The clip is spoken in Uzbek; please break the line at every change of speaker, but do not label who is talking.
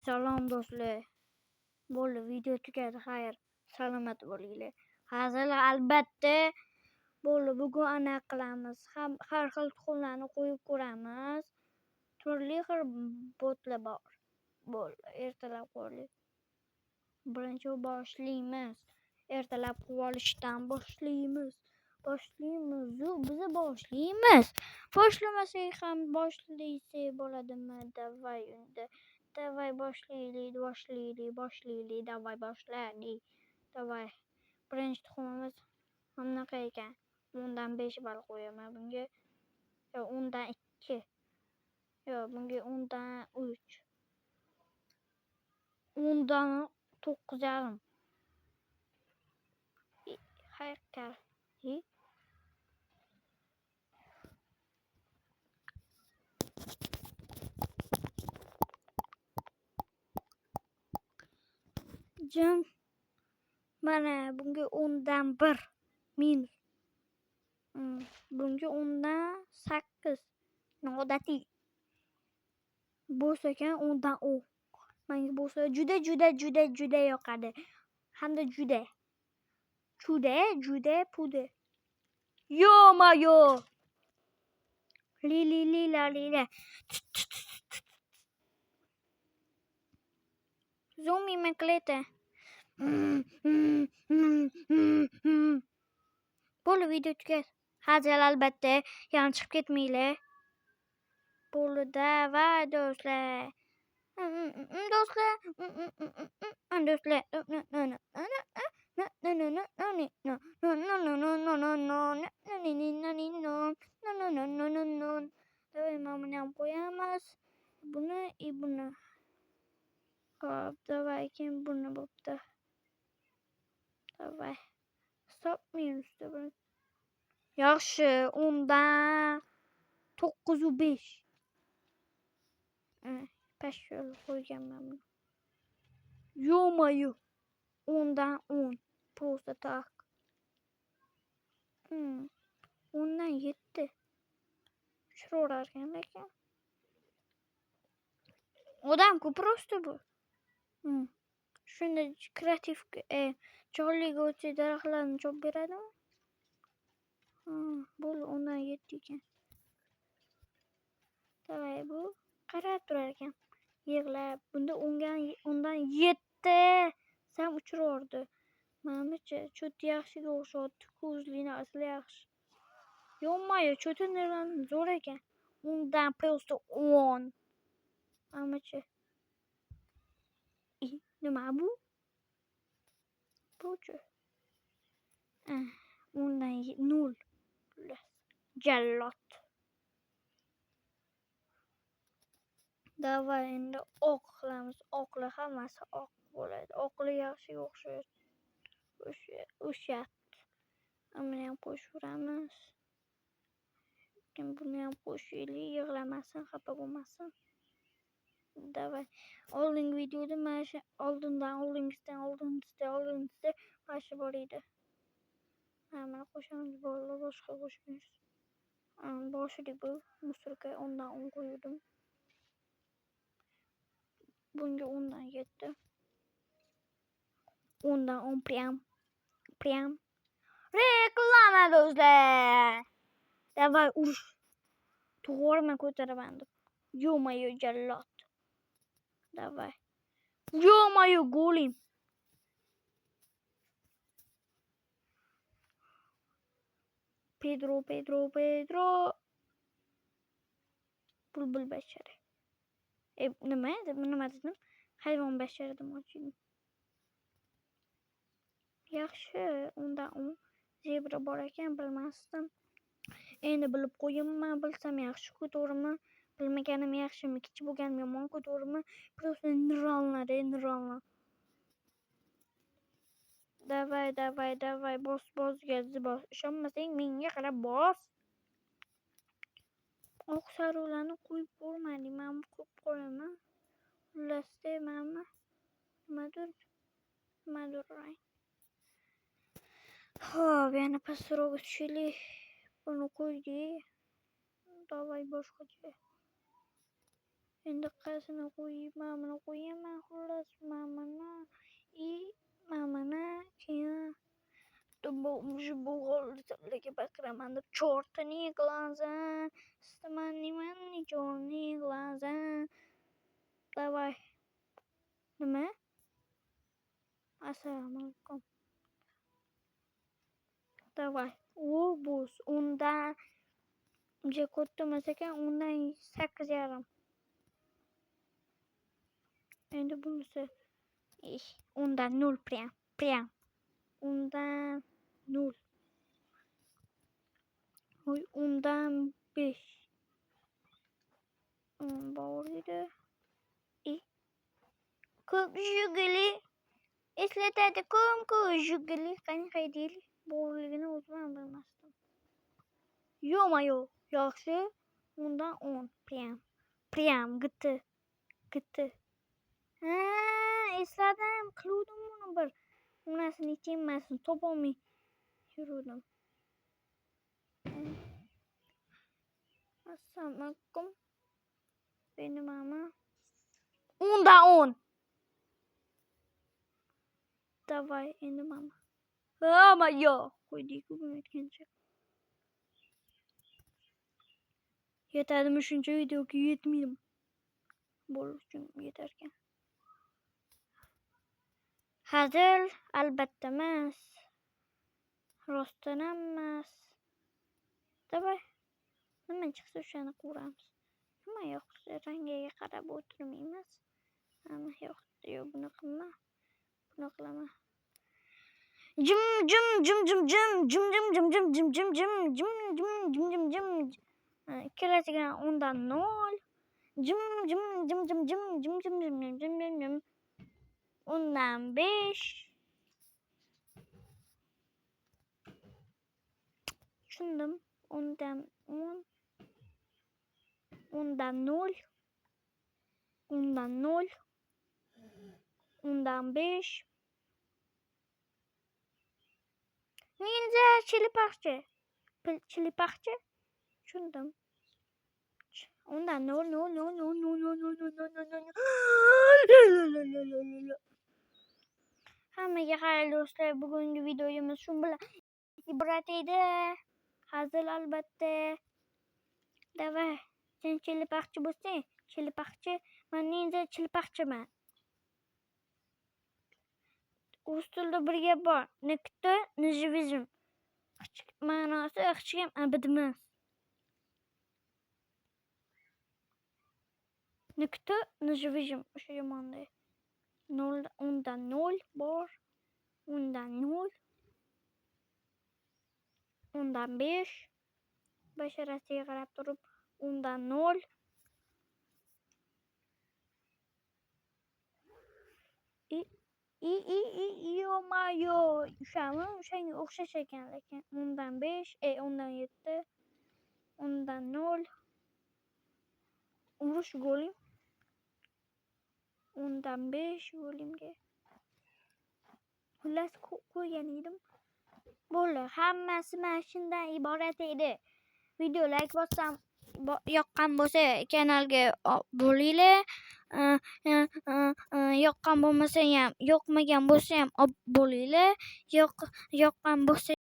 Salom do'stlar. Bo'ldi, video tugadi. Xayr, salomat bo'linglar. Hozir albatta bo'ldi. Bugun anaqa qilamiz. Har xil tuxumlarni qo'yib ko'ramiz. Turli xil botlar bor. Bo'ldi, ertalab qo'ydik. Birinchi boshlaymiz. Ertalab qilib olishdan boshlaymiz. Biz boshlaymiz. Boshlamasak ham boshlaysak bo'ladimi? Davay unda. Davay boshlaylik. Davay boshlaylik. Davay. Birinchi tuxumimiz bunaqa ekan. 10 dan 5 ball qo'yaman bunga. Yo, 10 dan 2. Yo, bunga 10 dan 3. 10 dan 9,5. Haykal. Jim. Mana bunga 10 dan 1 minus. Bunga 10 dan 8. Noodatiy. Bo'lsa ekan 10 dan 10. Menga bo'lsa juda yoqadi. Hamda juda puda. Yo-mayo. Li. Zombie makleta. Bo'ldi, video tugadi. Hozir albatta yana chiqib ketmanglar. Bo'ldi, davay do'stlar. Davay, mana ham qo'yamiz. Buni. Hop, davay, keyin buni bo'pti. Davay. Stop minusda bir. Yaxshi, 10 dan 9,5. Pashol qo'yganman buni. Yo-mayo. 10 dan 10. Просто так. 10 dan 7. Tushiraverarkan lekin. Odam-ku просто bu. Shunda kreativ chorliga o'tsa daraxtlarni chopib beradimi? Bo'ldi, 10 dan 7 ekan. Davay, bu qarab turar ekan. Yig'lab. Bunda 10 dan 7 sam uchiraverdi. Menimcha, cho'ti yaxshiga o'xshaydi. Ko'zlini asli yaxshi. Yo-mayo, cho'ti nervani zo'r ekan. 10 dan просто 10. Menimcha. Nima bu? Bu-chi. 10 dan 0. Jallod. Davay, endi oq qilamiz. Oqlar hammasi oq bo'ladi. Oqlar yaxshiga o'xshaydi. O'shat. Buni ham qo'shaveramiz. Buni ham qo'shaylik, yig'lamasin, xafa bo'lmasin. Davay. Oldingi videoda mana shu oldingizda mana shu bor edi. Mana qo'shamiz, bo'ldi, boshqa qo'shmaymiz. Boshida bu musorka 10 dan 10 qo'ydim. Bunga 10 dan 7. 10 dan 10 prям. Reklama do'stlar. Davay, urush. To'g'rimi ko'taraman deb. Yo-mayo, jallod. Davay. Yo-mayo, golim. Pedro. Bulbul bashara. Nima dedim? Hayvon bashara demoqchi. Yaxshi, 10 dan 10. Zebra bor ekan, bilmasdim. Endi bilib qo'yimman, bilsam yaxshi-ku, to'g'rimi? Bilmaganim yaxshimi, kichik bo'lganim yomon-ku, to'g'rimi? Просто нервно. Davay, bos, bos. Ishonmasang menga qarab bos. Oq saruvlarni qo'yib ko'rmadim, men qo'yib qo'yaman. Xullasda, mana nimadir rang. Xo'p, yana pastroq tushaylik. Buni qo'ydik. Davay, boshqacha. Endi qaysini qo'yib, mamani qo'yaman. Xullas, mamani keyin bu holga baqiraman deb chortini глаза. Снимай черные глаза. Давай. Nima? Assalomu alaykum. Давай. U bus. Undan uncha katta emas ekan, undan 8,5. Endi bunisi undan 0 prям. Undan 0. Undan 5. Bor edi. Ko'p juguli. Eslatadi ko'm juguli. Qanaqa deylik? Borligini o'zim ham bilmasdim. Yo-mayo, yaxshi. Undan 10 prям gitti. Ha, esladim. Qiluvdim buni bir. Unasini yechmasini topolmay yuruvdim. Assalomu alaykum. Endi mama. Undan 10. Давай, endi mama. Yo, qo'ydik-ku buni aytgancha. Yetadimi shuncha videoga? Yetmaydi. Bo'lish uchun yetar ekan. Hazil albatta emas. Rostdan emas. Davay. Nima chiqsa o'shani ko'ramiz. Nima yo'qsa rangiga qarab o'tirmaymiz. Nima yo'qsa buni qilma. Buni qilaman. Jim. Kelasiga undan 0. Jim. Undan 5. Tushundim. Undan 10. Undan 0. Undan 0. Undan 5. Ninja chilipaqchi. Tushundim. Undan 0. Hammaga xayr do'stlar. Bugungi videomiz shu bilan iborat edi. Hazil albatta. Davay. Sen chilipaqchi bo'lsang, chilipaqchi. Men ninja chilipaqchiman. Rus tilida bir gap bor. Nikto nijvizm. Ma'nosi hech kim abad emas. Nikto nijvizm. O'sha yomonda. 0 undan 0 bor. Undan 0. Undan 5. Basharasiga qarab turib, undan 0. Yo-mayo. O'shanga o'xshash ekan, lekin undan 5, undan 7, undan 0. Urush golim. Undan 5 golimga. Xullas qo'ygan edim. Bo'ldi. Hammasi mana shundan iborat edi. Video like bossam, yoqqan bo'lsa kanalga bo'linglar. Yoqqan bo'lmasa ham, yoqmagan bo'lsa ham bo'linglar. Yoqqan bo'lsa